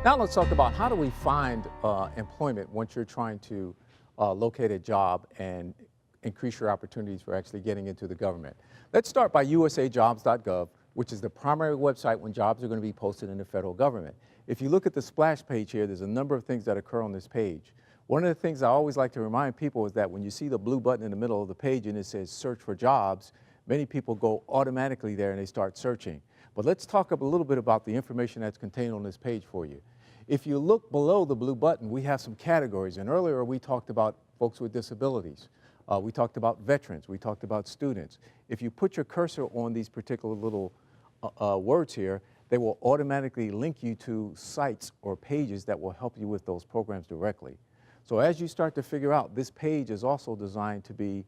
Now let's talk about how do we find employment once you're trying to locate a job and increase your opportunities for actually getting into the government. Let's start by USAJOBS.gov, which is the primary website when jobs are going to be posted in the federal government. If you look at the splash page here, there's a number of things that occur on this page. One of the things I always like to remind people is that when you see the blue button in the middle of the page and it says search for jobs, many people go automatically there and they start searching. But let's talk a little bit about the information that's contained on this page for you. If you look below the blue button, we have some categories, and earlier we talked about folks with disabilities. We talked about veterans, we talked about students. If you put your cursor on these particular little words here, they will automatically link you to sites or pages that will help you with those programs directly. So as you start to figure out, this page is also designed to be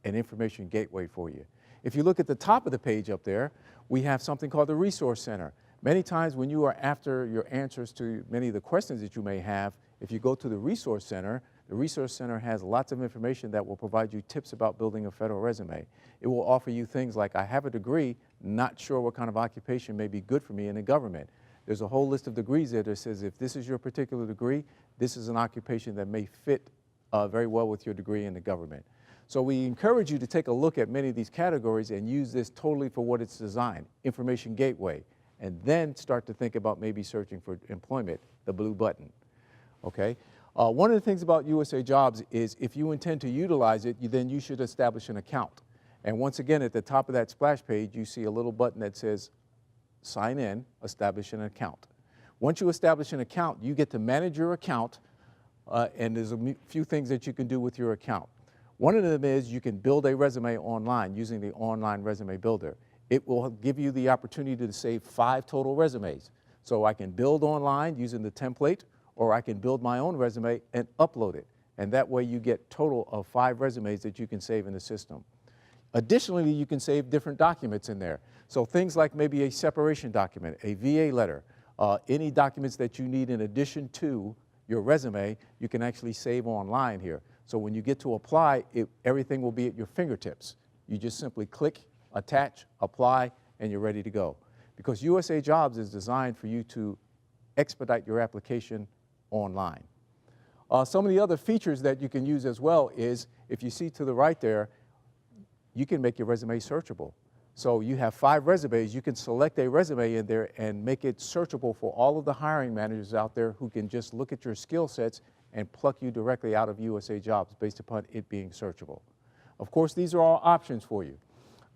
an information gateway for you. If you look at the top of the page up there, we have something called the Resource Center. Many times when you are after your answers to many of the questions that you may have, if you go to the Resource Center has lots of information that will provide you tips about building a federal resume. It will offer you things like, I have a degree, not sure what kind of occupation may be good for me in the government. There's a whole list of degrees there that says if this is your particular degree, this is an occupation that may fit very well with your degree in the government. So we encourage you to take a look at many of these categories and use this totally for what it's designed, information gateway, and then start to think about maybe searching for employment, the blue button, okay? One of the things about USA Jobs is if you intend to utilize it, then you should establish an account. And once again, at the top of that splash page, you see a little button that says sign in, establish an account. Once you establish an account, you get to manage your account, and there's a few things that you can do with your account. One of them is you can build a resume online using the online resume builder. It will give you the opportunity to save 5 total resumes. So I can build online using the template, or I can build my own resume and upload it. And that way you get total of 5 resumes that you can save in the system. Additionally, you can save different documents in there. So things like maybe a separation document, a VA letter, any documents that you need in addition to your resume, you can actually save online here. So when you get to apply, everything will be at your fingertips. You just simply click, attach, apply, and you're ready to go. Because USA Jobs is designed for you to expedite your application online. Some of the other features that you can use as well is, if you see to the right there, you can make your resume searchable. So you have 5 resumes, you can select a resume in there and make it searchable for all of the hiring managers out there who can just look at your skill sets and pluck you directly out of USA Jobs based upon it being searchable. Of course, these are all options for you.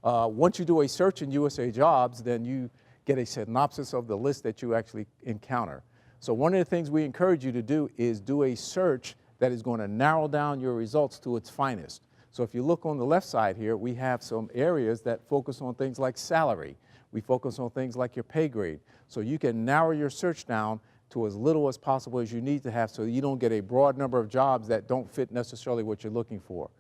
Once you do a search in USA Jobs, then you get a synopsis of the list that you actually encounter. So one of the things we encourage you to do is do a search that is going to narrow down your results to its finest. So if you look on the left side here, we have some areas that focus on things like salary. We focus on things like your pay grade. So you can narrow your search down to as little as possible as you need to have so you don't get a broad number of jobs that don't fit necessarily what you're looking for.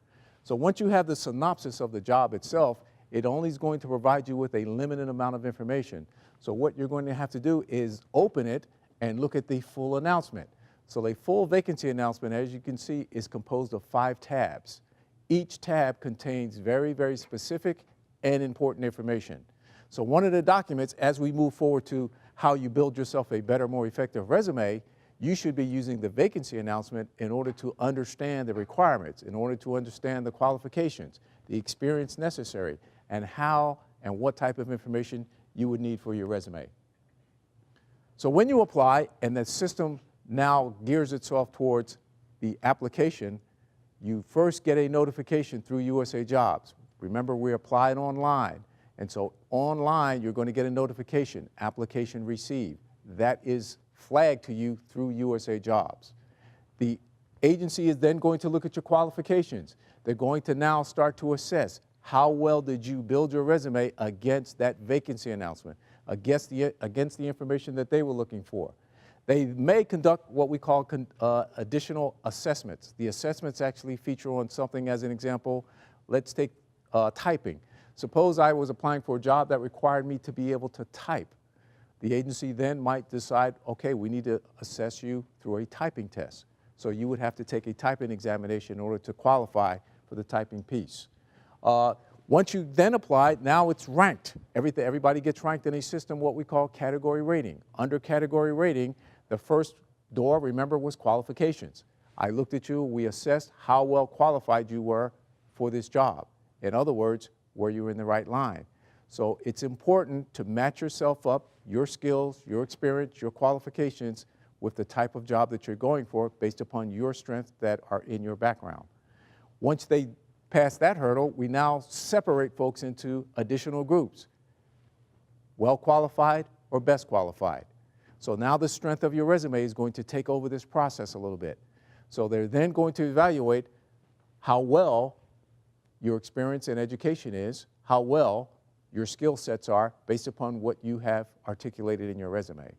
So once you have the synopsis of the job itself, it only is going to provide you with a limited amount of information. So what you're going to have to do is open it and look at the full announcement. So the full vacancy announcement, as you can see, is composed of 5 tabs. Each tab contains very, very specific and important information. So one of the documents, as we move forward to how you build yourself a better, more effective resume, you should be using the vacancy announcement in order to understand the requirements, in order to understand the qualifications, the experience necessary, and how and what type of information you would need for your resume. So when you apply and the system now gears itself towards the application, you first get a notification through USA Jobs. Remember, we applied online. And so online, you're going to get a notification, application received. That is flagged to you through USA Jobs. The agency is then going to look at your qualifications. They're going to now start to assess how well did you build your resume against that vacancy announcement, against the information that they were looking for. They may conduct what we call additional assessments. The assessments actually feature on something, as an example, let's take typing. Suppose I was applying for a job that required me to be able to type. The agency then might decide, okay, we need to assess you through a typing test. So you would have to take a typing examination in order to qualify for the typing piece. Once you then apply, now it's ranked. Everybody gets ranked in a system, what we call category rating. Under category rating, The first door, remember, was qualifications. I looked at you, we assessed how well qualified you were for this job. In other words, were you in the right line? So it's important to match yourself up, your skills, your experience, your qualifications with the type of job that you're going for based upon your strengths that are in your background. Once they pass that hurdle, we now separate folks into additional groups: well qualified or best qualified. So now the strength of your resume is going to take over this process a little bit. So they're then going to evaluate how well your experience and education is, how well your skill sets are based upon what you have articulated in your resume.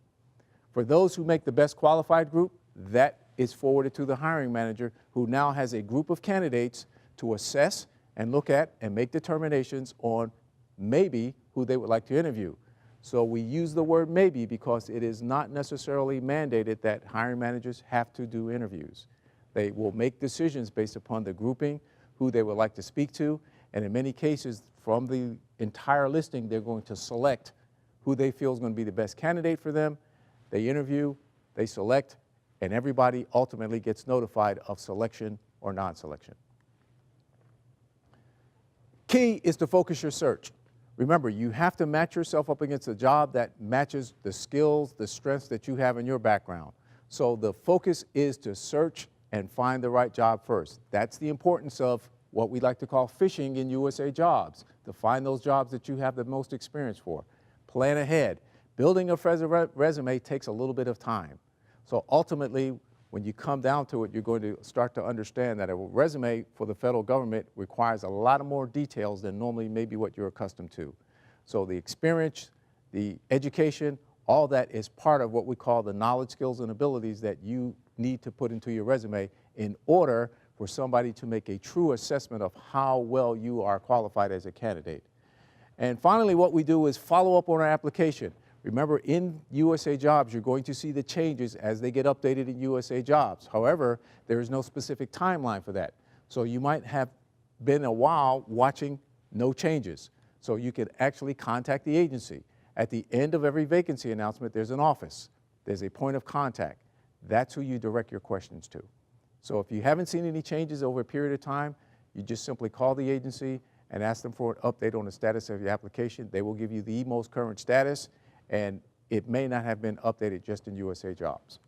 For those who make the best qualified group, that is forwarded to the hiring manager, who now has a group of candidates to assess and look at and make determinations on maybe who they would like to interview. So we use the word maybe because it is not necessarily mandated that hiring managers have to do interviews. They will make decisions based upon the grouping, who they would like to speak to, and in many cases, from the entire listing, they're going to select who they feel is going to be the best candidate for them. They interview, they select, and everybody ultimately gets notified of selection or non-selection. Key is to focus your search. Remember, you have to match yourself up against a job that matches the skills, the strengths that you have in your background. So the focus is to search and find the right job first. That's the importance of what we like to call fishing in USA Jobs, to find those jobs that you have the most experience for. Plan ahead. Building a resume takes a little bit of time. So ultimately, when you come down to it, you're going to start to understand that a resume for the federal government requires a lot of more details than normally maybe what you're accustomed to. So the experience, the education, all that is part of what we call the knowledge, skills, and abilities that you need to put into your resume in order for somebody to make a true assessment of how well you are qualified as a candidate. And finally, what we do is follow up on our application. Remember, in USA Jobs, you're going to see the changes as they get updated in USA Jobs. However, there is no specific timeline for that. So you might have been a while watching no changes. So you could actually contact the agency. At the end of every vacancy announcement, there's an office. There's a point of contact. That's who you direct your questions to. So if you haven't seen any changes over a period of time, you just simply call the agency and ask them for an update on the status of your application. They will give you the most current status, and it may not have been updated just in USA Jobs.